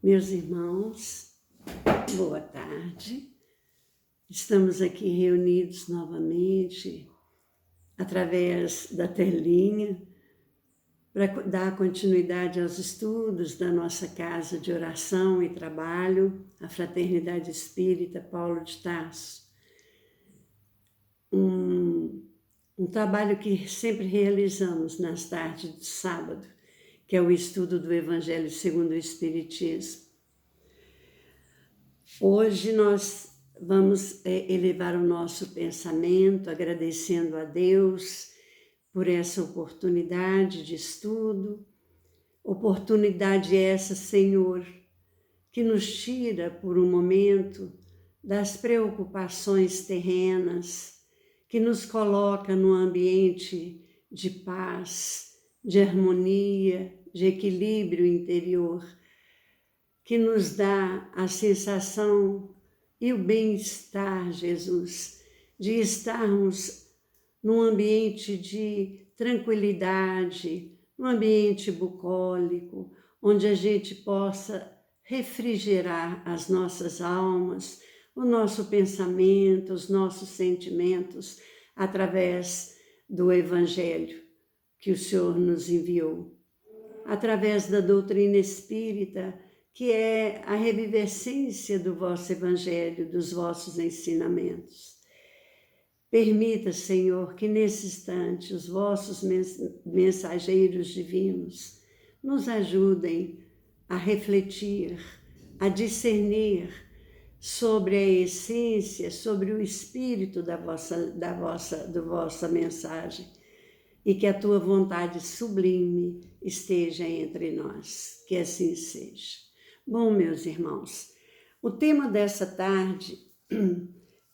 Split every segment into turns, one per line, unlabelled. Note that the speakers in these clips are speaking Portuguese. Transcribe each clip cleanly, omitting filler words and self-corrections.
Meus irmãos, boa tarde. Estamos aqui reunidos novamente através da telinha para dar continuidade aos estudos da nossa casa de oração e trabalho, a Fraternidade Espírita Paulo de Tarso. Um trabalho que sempre realizamos nas tardes de sábado, que é o estudo do Evangelho segundo o Espiritismo. Hoje nós vamos elevar o nosso pensamento, agradecendo a Deus por essa oportunidade de estudo, oportunidade essa, Senhor, que nos tira por um momento das preocupações terrenas, que nos coloca num ambiente de paz, de harmonia, de equilíbrio interior, que nos dá a sensação e o bem-estar, Jesus, de estarmos num ambiente de tranquilidade, num ambiente bucólico, onde a gente possa refrigerar as nossas almas, o nosso pensamento, os nossos sentimentos, através do Evangelho que o Senhor nos enviou, através da doutrina espírita, que é a revivescência do vosso Evangelho, dos vossos ensinamentos. Permita, Senhor, que nesse instante os vossos mensageiros divinos nos ajudem a refletir, a discernir sobre a essência, sobre o espírito da vossa mensagem, e que a tua vontade sublime esteja entre nós. Que assim seja. Bom, meus irmãos, o tema dessa tarde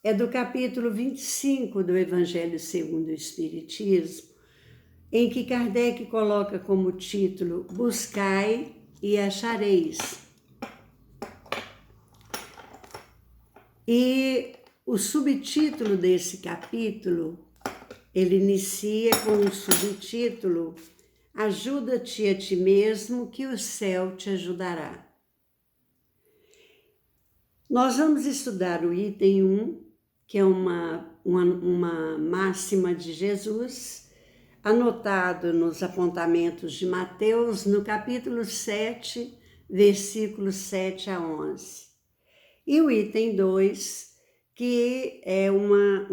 é do capítulo 25 do Evangelho segundo o Espiritismo, em que Kardec coloca como título Buscai e achareis. E o subtítulo desse capítulo, ele inicia com o subtítulo Ajuda-te a ti mesmo que o céu te ajudará. Nós vamos estudar o item 1, que é uma máxima de Jesus, anotado nos apontamentos de Mateus, no capítulo 7, versículos 7 a 11. E o item 2, que é uma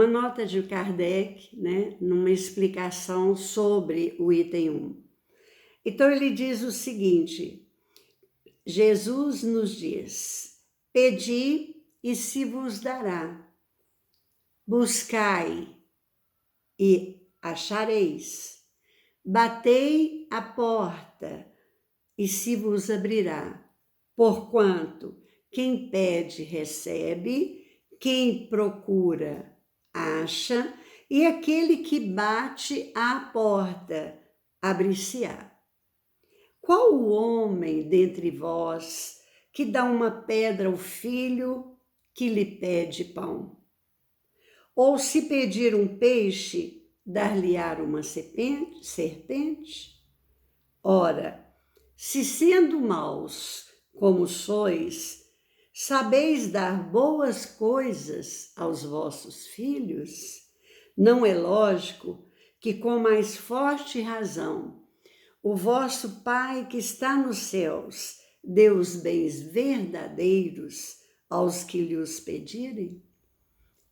nota de Kardec, né, numa explicação sobre o item 1. Então ele diz o seguinte: Jesus nos diz: pedi e se vos dará, buscai e achareis, batei a porta e se vos abrirá, porquanto quem pede recebe, quem procura acha, e aquele que bate à porta abre-se-á. Qual o homem dentre vós que dá uma pedra ao filho que lhe pede pão? Ou se pedir um peixe, dar-lhe-á uma serpente? Ora, se sendo maus como sois, sabeis dar boas coisas aos vossos filhos, não é lógico que com mais forte razão o vosso Pai que está nos céus dê os bens verdadeiros aos que lhe os pedirem?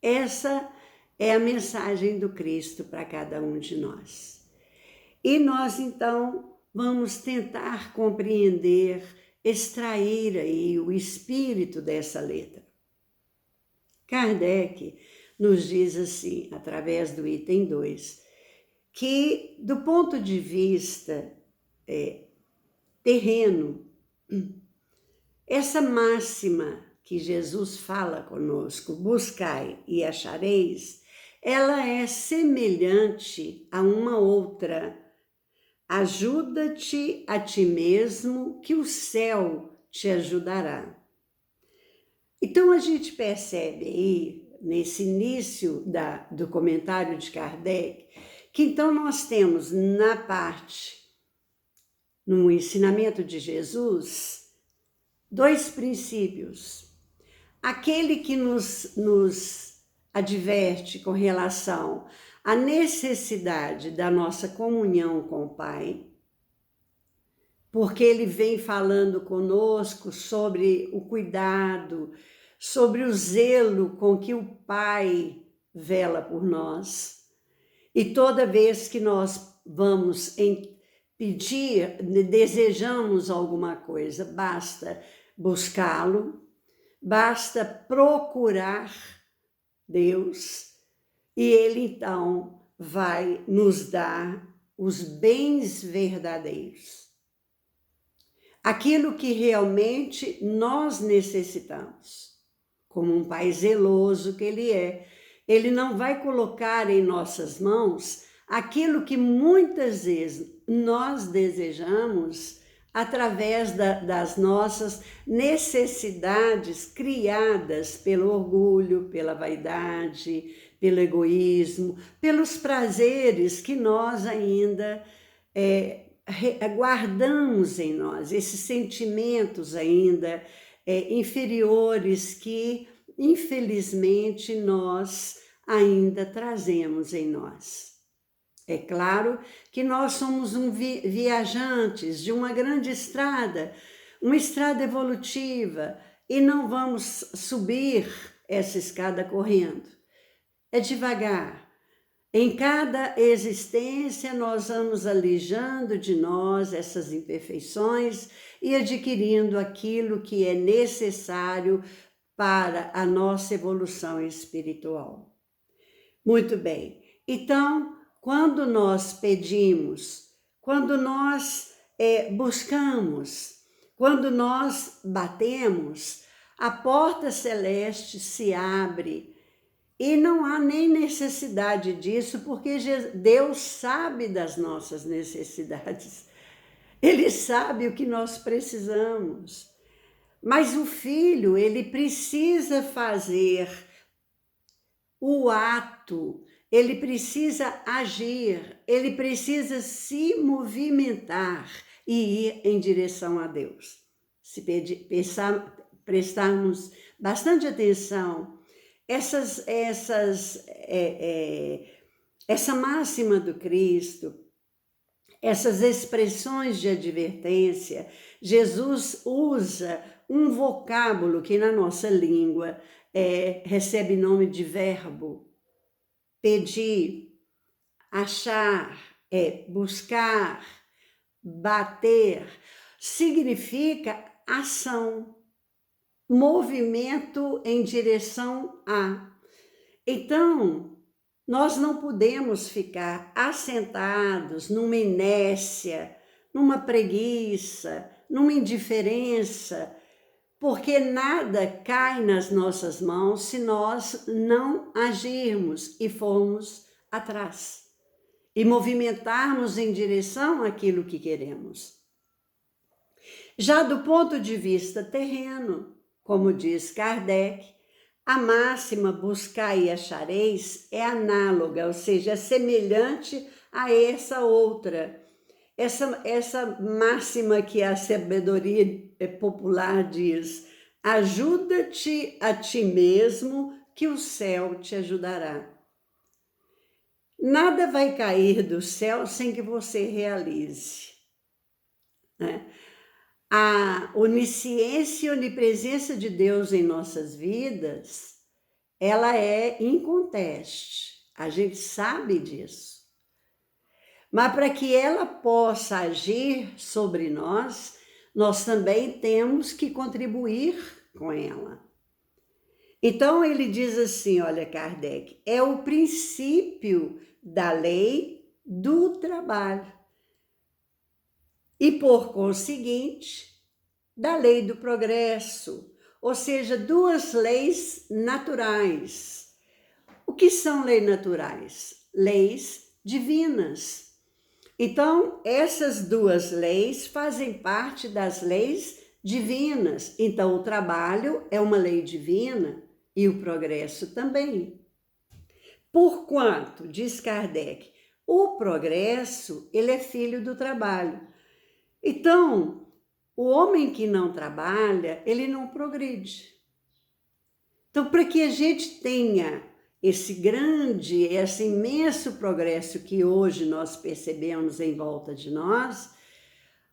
Essa é a mensagem do Cristo para cada um de nós. E nós, então, vamos tentar compreender, extrair aí o espírito dessa letra. Kardec nos diz assim, através do item 2, que do ponto de vista terreno, essa máxima que Jesus fala conosco, buscai e achareis, ela é semelhante a uma outra. Ajuda-te a ti mesmo que o céu te ajudará. Então a gente percebe aí, nesse início do comentário de Kardec, que então nós temos na parte no ensinamento de Jesus, dois princípios. Aquele que nos adverte com relação à necessidade da nossa comunhão com o Pai, porque ele vem falando conosco sobre o cuidado, sobre o zelo com que o Pai vela por nós. E toda vez que nós vamos pedir, desejamos alguma coisa, basta buscá-lo, basta procurar Deus, e Ele então vai nos dar os bens verdadeiros. Aquilo que realmente nós necessitamos. Como um Pai zeloso que Ele é, Ele não vai colocar em nossas mãos aquilo que muitas vezes nós desejamos através das nossas necessidades criadas pelo orgulho, pela vaidade, pelo egoísmo, pelos prazeres que nós ainda guardamos em nós, esses sentimentos ainda inferiores que, infelizmente, nós ainda trazemos em nós. É claro que nós somos viajantes de uma grande estrada, uma estrada evolutiva, e não vamos subir essa escada correndo. É devagar. Em cada existência, nós vamos alijando de nós essas imperfeições e adquirindo aquilo que é necessário para a nossa evolução espiritual. Muito bem. Então, quando nós pedimos, quando nós buscamos, quando nós batemos, a porta celeste se abre. E não há nem necessidade disso, porque Deus sabe das nossas necessidades. Ele sabe o que nós precisamos. Mas o filho, ele precisa fazer o ato, ele precisa agir, ele precisa se movimentar e ir em direção a Deus. Se prestarmos bastante atenção, essa máxima do Cristo, essas expressões de advertência, Jesus usa um vocábulo que na nossa língua recebe nome de verbo. Pedir, achar, buscar, bater, significa ação, movimento em direção a. Então, nós não podemos ficar assentados numa inércia, numa preguiça, numa indiferença, porque nada cai nas nossas mãos se nós não agirmos e formos atrás e movimentarmos em direção àquilo que queremos. Já do ponto de vista terreno, como diz Kardec, a máxima buscai e achareis é análoga, ou seja, é semelhante a essa outra. Essa máxima que a sabedoria popular diz: ajuda-te a ti mesmo, que o céu te ajudará. Nada vai cair do céu sem que você realize, né? A onisciência e onipresença de Deus em nossas vidas, ela é inconteste. A gente sabe disso. Mas para que ela possa agir sobre nós, nós também temos que contribuir com ela. Então ele diz assim, olha, Kardec, é o princípio da lei do trabalho. E por conseguinte, da lei do progresso, ou seja, duas leis naturais. O que são leis naturais? Leis divinas. Então, essas duas leis fazem parte das leis divinas. Então, o trabalho é uma lei divina e o progresso também. Porquanto, diz Kardec, o progresso, ele é filho do trabalho. Então, o homem que não trabalha, ele não progride. Então, para que a gente tenha esse imenso progresso que hoje nós percebemos em volta de nós,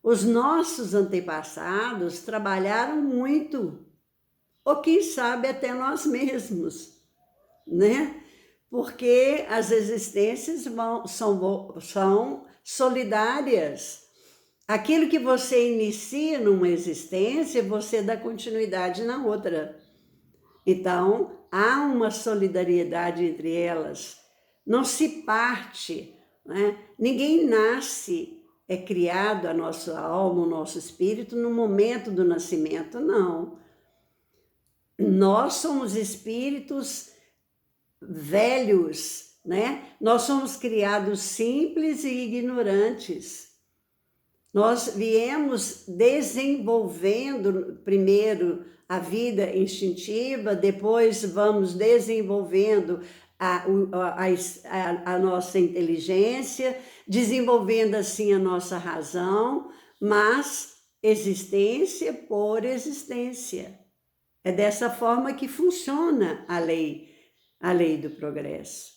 os nossos antepassados trabalharam muito, ou quem sabe até nós mesmos, né? Porque as existências são solidárias. Aquilo que você inicia numa existência, você dá continuidade na outra. Então, há uma solidariedade entre elas. Não se parte, né? Ninguém nasce, é criado a nossa alma, o nosso espírito no momento do nascimento, não. Nós somos espíritos velhos, né? Nós somos criados simples e ignorantes. Nós viemos desenvolvendo primeiro a vida instintiva, depois vamos desenvolvendo a nossa inteligência, desenvolvendo assim a nossa razão, mas existência por existência. É dessa forma que funciona a lei do progresso.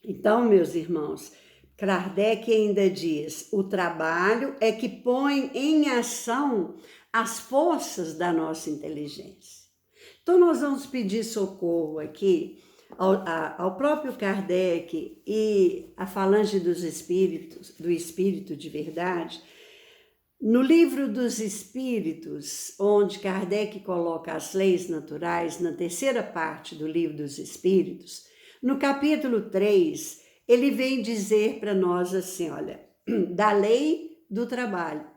Então, meus irmãos, Kardec ainda diz: o trabalho é que põe em ação as forças da nossa inteligência. Então, nós vamos pedir socorro aqui ao próprio Kardec e à falange dos espíritos, do Espírito de Verdade. No Livro dos Espíritos, onde Kardec coloca as leis naturais, na terceira parte do Livro dos Espíritos, no capítulo 3, ele vem dizer para nós assim, olha, da lei do trabalho.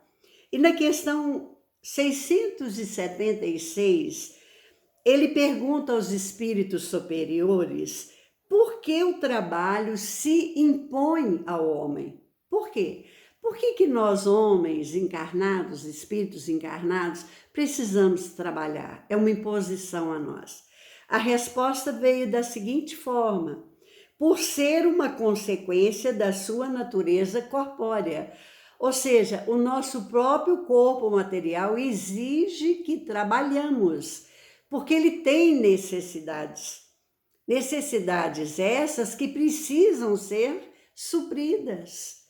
E na questão 676, ele pergunta aos espíritos superiores por que o trabalho se impõe ao homem. Por quê? Por que nós, homens encarnados, espíritos encarnados, precisamos trabalhar? É uma imposição a nós. A resposta veio da seguinte forma: por ser uma consequência da sua natureza corpórea. Ou seja, o nosso próprio corpo material exige que trabalhamos, porque ele tem necessidades. Necessidades essas que precisam ser supridas.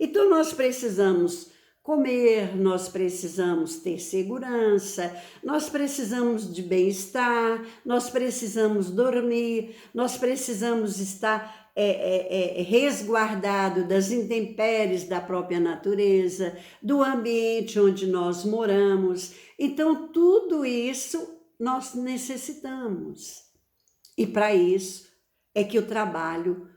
Então, nós precisamos comer, nós precisamos ter segurança, nós precisamos de bem-estar, nós precisamos dormir, nós precisamos estar resguardado das intempéries da própria natureza, do ambiente onde nós moramos. Então, tudo isso nós necessitamos. E para isso é que o trabalho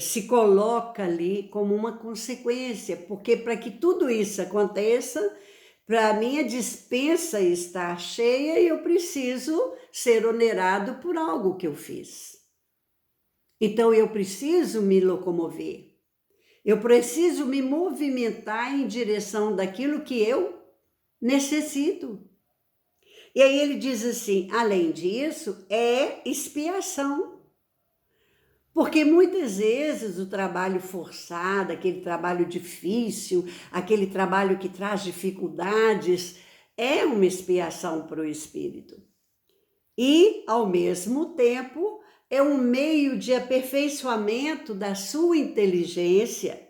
se coloca ali como uma consequência, porque para que tudo isso aconteça, para a minha despensa estar cheia, eu preciso ser onerado por algo que eu fiz. Então eu preciso me locomover, eu preciso me movimentar em direção daquilo que eu necessito. E aí ele diz assim, além disso, é expiação. Porque muitas vezes o trabalho forçado, aquele trabalho difícil, aquele trabalho que traz dificuldades, é uma expiação para o espírito. E, ao mesmo tempo, é um meio de aperfeiçoamento da sua inteligência.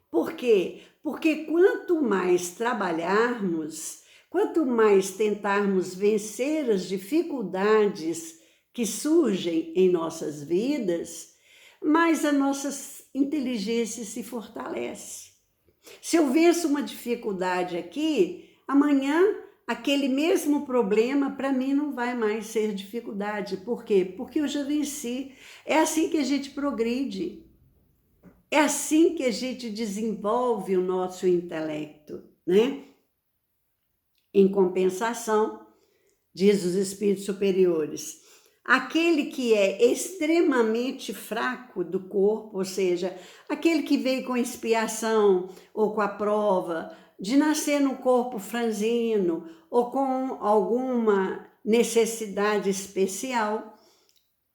Por quê? Porque quanto mais trabalharmos, quanto mais tentarmos vencer as dificuldades que surgem em nossas vidas, mais a nossa inteligência se fortalece. Se eu venço uma dificuldade aqui, amanhã aquele mesmo problema para mim não vai mais ser dificuldade. Por quê? Porque eu já venci. É assim que a gente progride. É assim que a gente desenvolve o nosso intelecto, né? Em compensação, diz os espíritos superiores, aquele que é extremamente fraco do corpo, ou seja, aquele que veio com expiação ou com a prova de nascer no corpo franzino ou com alguma necessidade especial,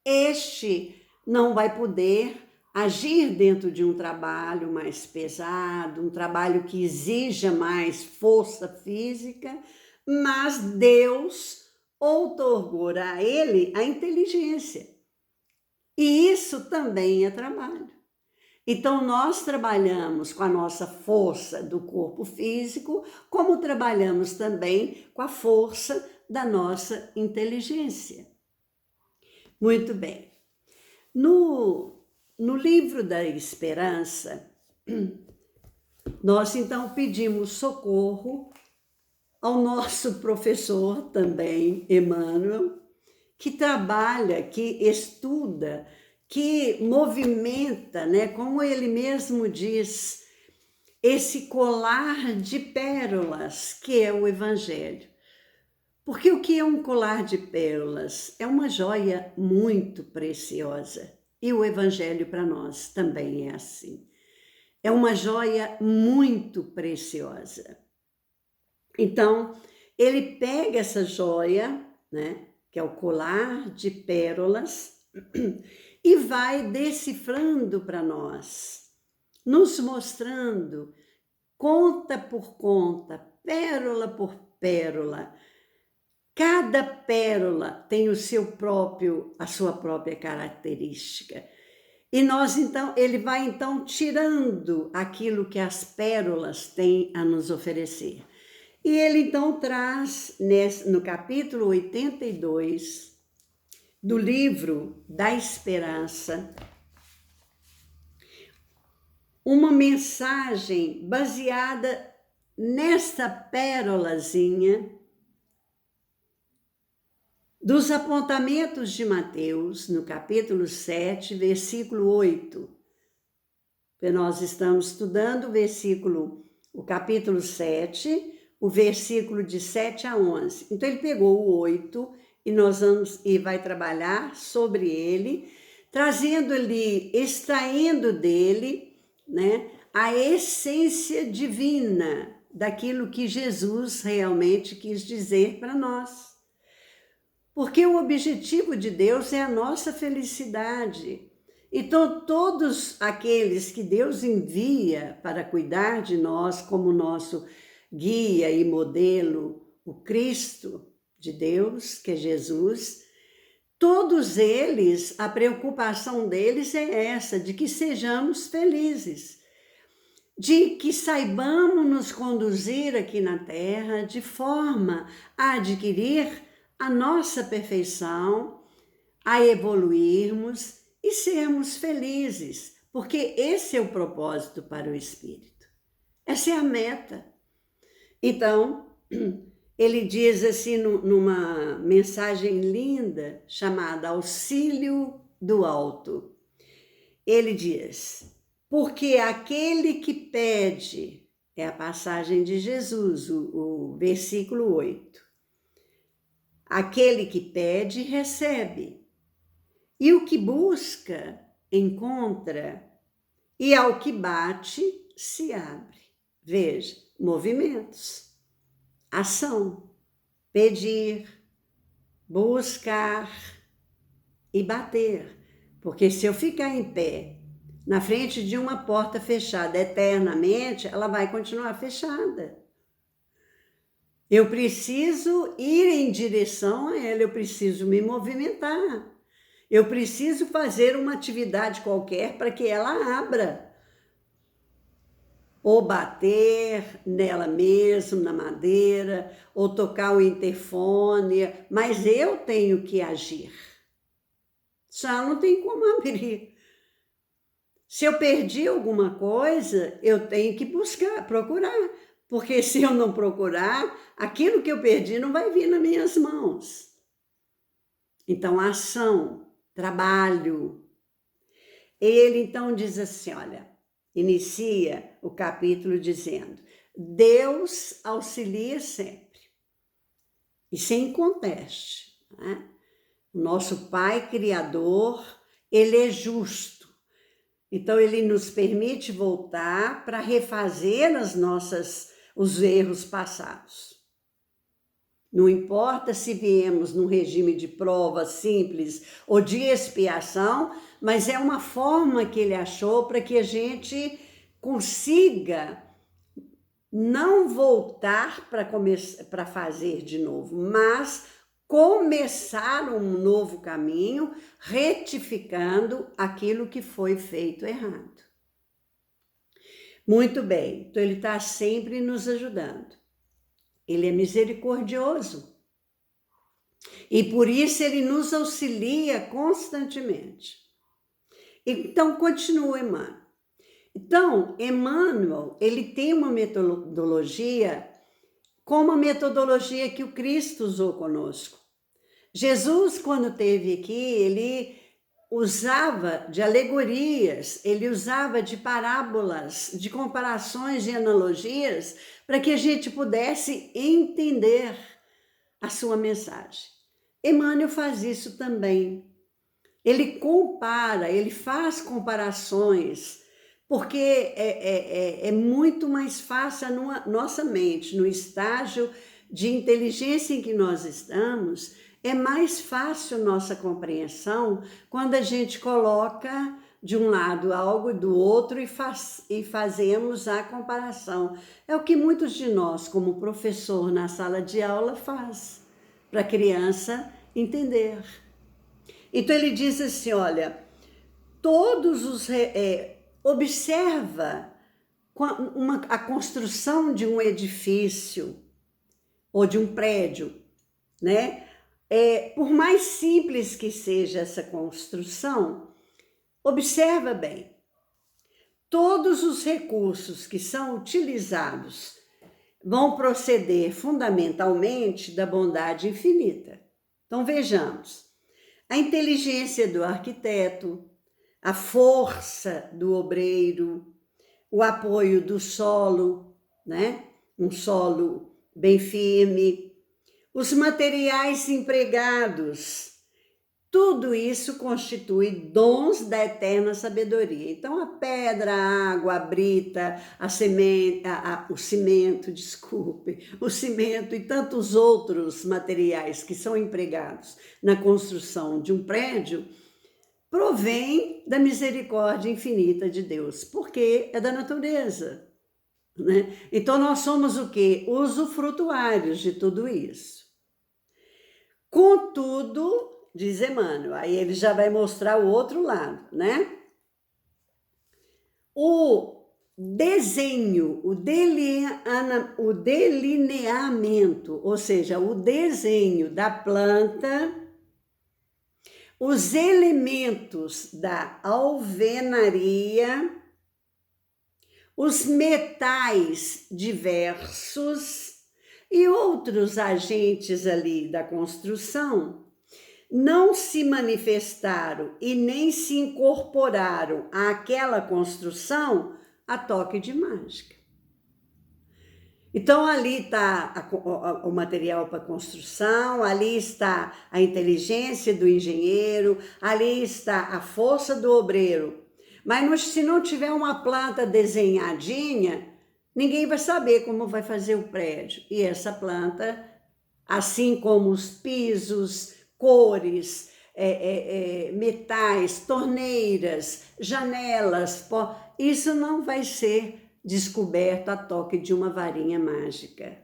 este não vai poder agir dentro de um trabalho mais pesado, um trabalho que exija mais força física, mas Deus outorgou a ele a inteligência. E isso também é trabalho. Então, nós trabalhamos com a nossa força do corpo físico, como trabalhamos também com a força da nossa inteligência. Muito bem. No livro da Esperança, nós então pedimos socorro ao nosso professor também, Emmanuel, que trabalha, que estuda, que movimenta, né, como ele mesmo diz, esse colar de pérolas que é o Evangelho. Porque o que é um colar de pérolas? É uma joia muito preciosa. E o Evangelho para nós também é assim. É uma joia muito preciosa. Então, ele pega essa joia, né, que é o colar de pérolas, e vai decifrando para nós, nos mostrando, conta por conta, pérola por pérola. Cada pérola tem a sua própria característica. E nós então, ele vai então tirando aquilo que as pérolas têm a nos oferecer. E ele então traz no capítulo 82 do livro da Esperança uma mensagem baseada nesta pérolazinha dos apontamentos de Mateus, no capítulo 7, versículo 8. Nós estamos estudando o capítulo 7, o versículo de 7 a 11. Então, ele pegou o 8 e vai trabalhar sobre ele, extraindo dele, né, a essência divina daquilo que Jesus realmente quis dizer para nós. Porque o objetivo de Deus é a nossa felicidade. Então, todos aqueles que Deus envia para cuidar de nós como nosso guia e modelo, o Cristo de Deus, que é Jesus, todos eles, a preocupação deles é essa, de que sejamos felizes, de que saibamos nos conduzir aqui na Terra de forma a adquirir a nossa perfeição, a evoluirmos e sermos felizes, porque esse é o propósito para o Espírito. Essa é a meta. Então, ele diz assim numa mensagem linda chamada Auxílio do Alto. Ele diz: porque aquele que pede, é a passagem de Jesus, o versículo 8. Aquele que pede, recebe. E o que busca, encontra. E ao que bate, se abre. Veja, movimentos, ação, pedir, buscar e bater. Porque se eu ficar em pé na frente de uma porta fechada eternamente, ela vai continuar fechada. Eu preciso ir em direção a ela, eu preciso me movimentar. Eu preciso fazer uma atividade qualquer para que ela abra. Ou bater nela mesmo, na madeira, ou tocar o interfone, mas eu tenho que agir. Já não tem como abrir. Se eu perdi alguma coisa, eu tenho que procurar. Porque se eu não procurar, aquilo que eu perdi não vai vir nas minhas mãos. Então, ação, trabalho. Ele então diz assim, olha, inicia o capítulo dizendo: Deus auxilia sempre. E sem conteste, né? O nosso Pai Criador, Ele é justo. Então, Ele nos permite voltar para refazer os erros passados. Não importa se viemos num regime de prova simples ou de expiação, mas é uma forma que ele achou para que a gente consiga não voltar para fazer de novo, mas começar um novo caminho, retificando aquilo que foi feito errado. Muito bem, então ele está sempre nos ajudando. Ele é misericordioso. E por isso ele nos auxilia constantemente. Então, continua Emmanuel. Então, Emmanuel, ele tem uma metodologia como a metodologia que o Cristo usou conosco. Jesus, quando esteve aqui, ele usava de alegorias, ele usava de parábolas, de comparações, de analogias, para que a gente pudesse entender a sua mensagem. Emmanuel faz isso também. Ele compara, ele faz comparações, porque é muito mais fácil a nossa mente, no estágio de inteligência em que nós estamos, é mais fácil nossa compreensão quando a gente coloca de um lado algo e do outro e fazemos a comparação. É o que muitos de nós, como professor na sala de aula, faz para a criança entender. Então ele diz assim, olha, observa a construção de um edifício ou de um prédio, né? Por mais simples que seja essa construção, observa bem, todos os recursos que são utilizados vão proceder fundamentalmente da bondade infinita. Então vejamos, a inteligência do arquiteto, a força do obreiro, o apoio do solo, né? Um solo bem firme, os materiais empregados, tudo isso constitui dons da eterna sabedoria. Então, a pedra, a água, a brita, o cimento e tantos outros materiais que são empregados na construção de um prédio, provém da misericórdia infinita de Deus, porque é da natureza, né? Então, nós somos o quê? Usufrutuários de tudo isso. Contudo, diz Emmanuel, aí ele já vai mostrar o outro lado, né? O desenho, o delineamento, ou seja, o desenho da planta, os elementos da alvenaria, os metais diversos e outros agentes ali da construção não se manifestaram e nem se incorporaram àquela construção a toque de mágica. Então, ali está o material para construção, ali está a inteligência do engenheiro, ali está a força do obreiro. Mas se não tiver uma planta desenhadinha, ninguém vai saber como vai fazer o prédio. E essa planta, assim como os pisos, cores, metais, torneiras, janelas, isso não vai ser descoberto a toque de uma varinha mágica.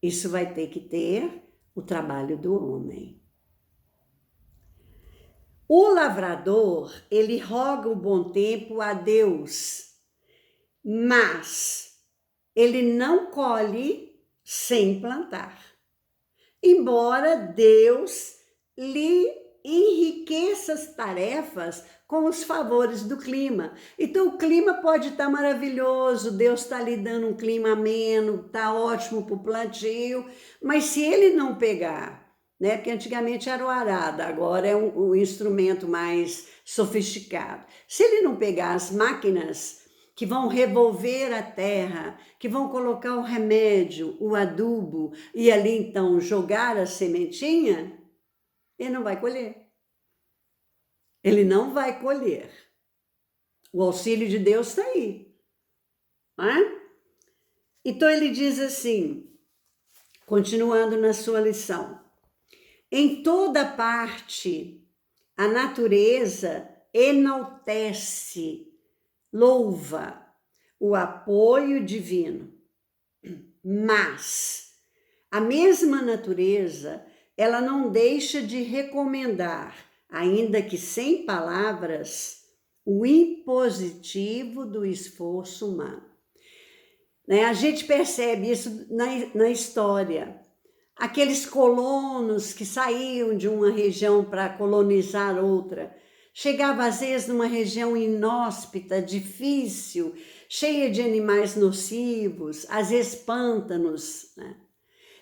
Isso vai ter que ter o trabalho do homem. O lavrador, ele roga o bom tempo a Deus, mas ele não colhe sem plantar. Embora Deus lhe enriqueça as tarefas com os favores do clima. Então o clima pode estar maravilhoso, Deus está lhe dando um clima ameno, está ótimo para o plantio, mas se ele não pegar, né? Porque antigamente era o arado, agora é um instrumento mais sofisticado. Se ele não pegar as máquinas que vão revolver a terra, que vão colocar o remédio, o adubo, e ali então jogar a sementinha, ele não vai colher. Ele não vai colher. O auxílio de Deus está aí. Não é? Então ele diz assim, continuando na sua lição, em toda parte a natureza enaltece, louva o apoio divino. Mas a mesma natureza, ela não deixa de recomendar, ainda que sem palavras, o impositivo do esforço humano. Né? A gente percebe isso na história. Aqueles colonos que saíam de uma região para colonizar outra, chegava às vezes numa região inóspita, difícil, cheia de animais nocivos, às vezes pântanos, né?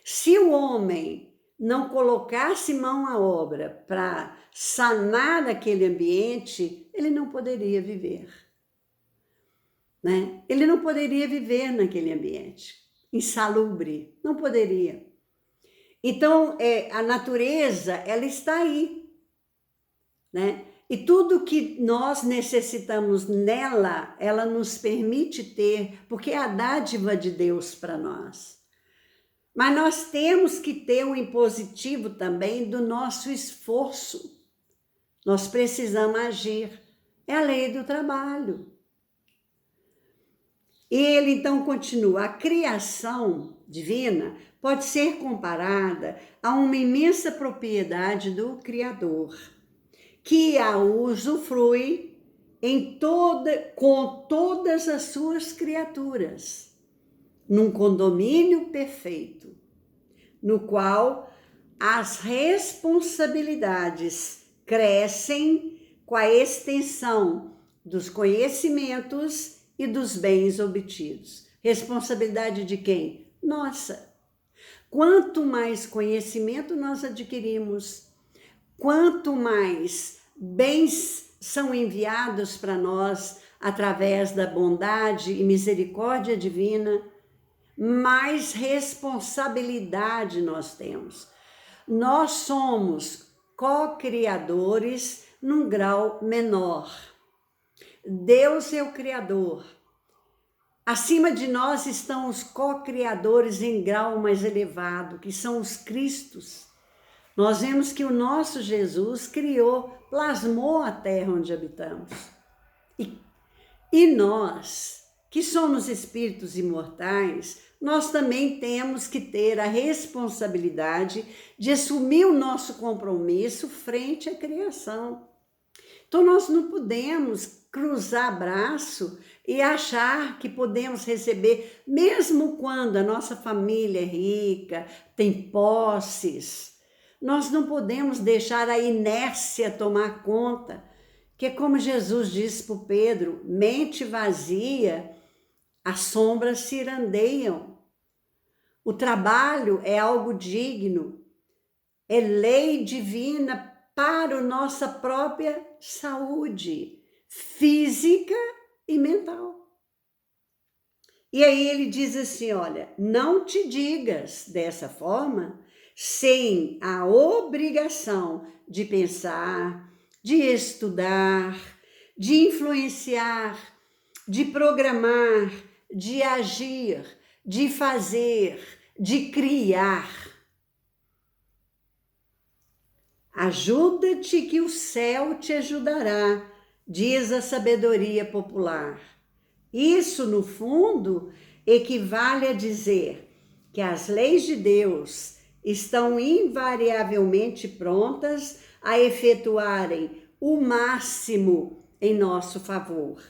Se o homem não colocasse mão à obra para sanar aquele ambiente, ele não poderia viver, né? Ele não poderia viver naquele ambiente insalubre, não poderia. Então, a natureza, ela está aí, né? E tudo que nós necessitamos nela, ela nos permite ter, porque é a dádiva de Deus para nós. Mas nós temos que ter um impositivo também do nosso esforço. Nós precisamos agir. É a lei do trabalho. E ele então continua: a criação divina pode ser comparada a uma imensa propriedade do Criador, que a usufrui com todas as suas criaturas, num condomínio perfeito, no qual as responsabilidades crescem com a extensão dos conhecimentos e dos bens obtidos. Responsabilidade de quem? Nossa. Quanto mais conhecimento nós adquirimos, quanto mais bens são enviados para nós através da bondade e misericórdia divina, mais responsabilidade nós temos. Nós somos co-criadores num grau menor. Deus é o Criador. Acima de nós estão os co-criadores em grau mais elevado, que são os Cristos. Nós vemos que o nosso Jesus criou, plasmou a terra onde habitamos. E nós, que somos espíritos imortais, nós também temos que ter a responsabilidade de assumir o nosso compromisso frente à criação. Então nós não podemos cruzar braço e achar que podemos receber, mesmo quando a nossa família é rica, tem posses. Nós não podemos deixar a inércia tomar conta, que é como Jesus disse para o Pedro: mente vazia, as sombras cirandeiam. O trabalho é algo digno, é lei divina para a nossa própria saúde física e mental. E aí ele diz assim: olha, não te digas dessa forma sem a obrigação de pensar, de estudar, de influenciar, de programar, de agir, de fazer, de criar. Ajuda-te que o céu te ajudará, diz a sabedoria popular. Isso, no fundo, equivale a dizer que as leis de Deus estão invariavelmente prontas a efetuarem o máximo em nosso favor.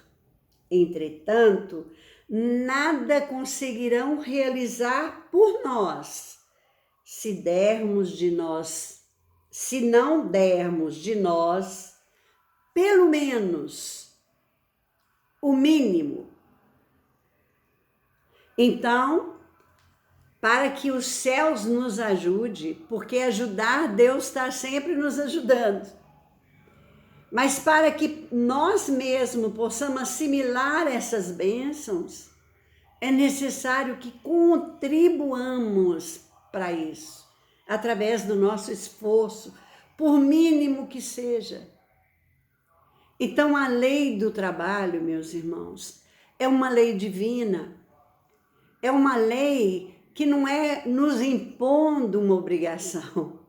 Entretanto, nada conseguirão realizar por nós se não dermos de nós, pelo menos, o mínimo. Então, para que os céus nos ajude, porque ajudar, Deus está sempre nos ajudando. Mas para que nós mesmos possamos assimilar essas bênçãos, é necessário que contribuamos para isso, através do nosso esforço, por mínimo que seja. Então, a lei do trabalho, meus irmãos, é uma lei divina, é uma lei que não é nos impondo uma obrigação,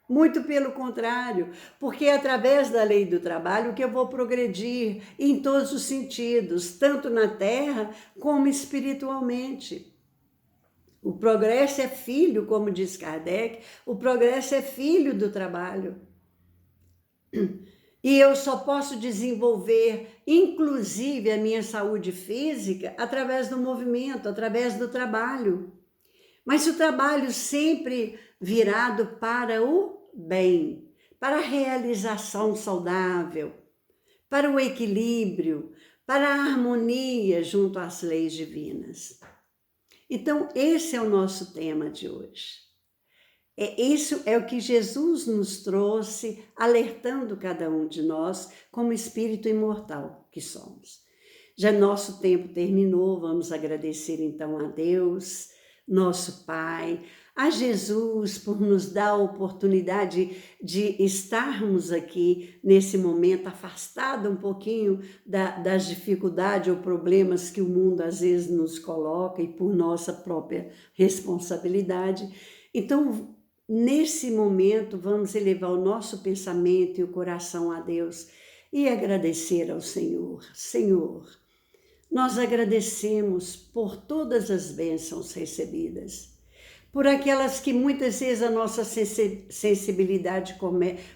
Muito pelo contrário, porque é através da lei do trabalho que eu vou progredir em todos os sentidos, tanto na terra como espiritualmente. O progresso é filho, como diz Kardec, o progresso é filho do trabalho. E eu só posso desenvolver, inclusive, a minha saúde física através do movimento, através do trabalho. Mas o trabalho sempre virado para o bem, para a realização saudável, para o equilíbrio, para a harmonia junto às leis divinas. Então, esse é o nosso tema de hoje. Isso é o que Jesus nos trouxe, alertando cada um de nós como espírito imortal que somos. Já nosso tempo terminou, vamos agradecer então a Deus, nosso Pai, a Jesus por nos dar a oportunidade de estarmos aqui nesse momento afastado um pouquinho das dificuldades ou problemas que o mundo às vezes nos coloca e por nossa própria responsabilidade. Então, nesse momento, vamos elevar o nosso pensamento e o coração a Deus e agradecer ao Senhor. Senhor, nós agradecemos por todas as bênçãos recebidas, por aquelas que muitas vezes a nossa sensibilidade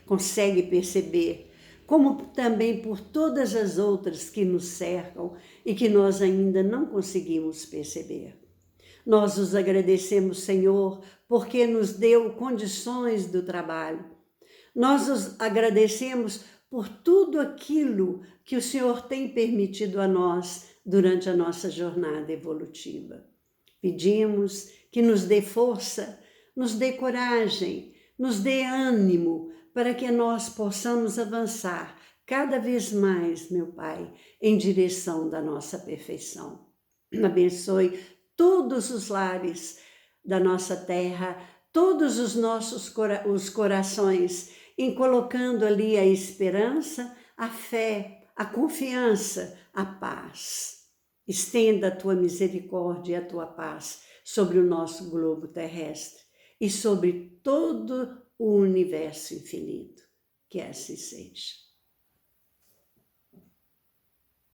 consegue perceber, como também por todas as outras que nos cercam e que nós ainda não conseguimos perceber. Nós os agradecemos, Senhor, porque nos deu condições do trabalho. Nós os agradecemos por tudo aquilo que o Senhor tem permitido a nós durante a nossa jornada evolutiva. Pedimos que nos dê força, nos dê coragem, nos dê ânimo para que nós possamos avançar cada vez mais, meu Pai, em direção da nossa perfeição. Abençoe todos os lares da nossa terra, todos os nossos corações, em colocando ali a esperança, a fé, a confiança, a paz. Estenda a tua misericórdia e a tua paz sobre o nosso globo terrestre e sobre todo o universo infinito. Que assim seja.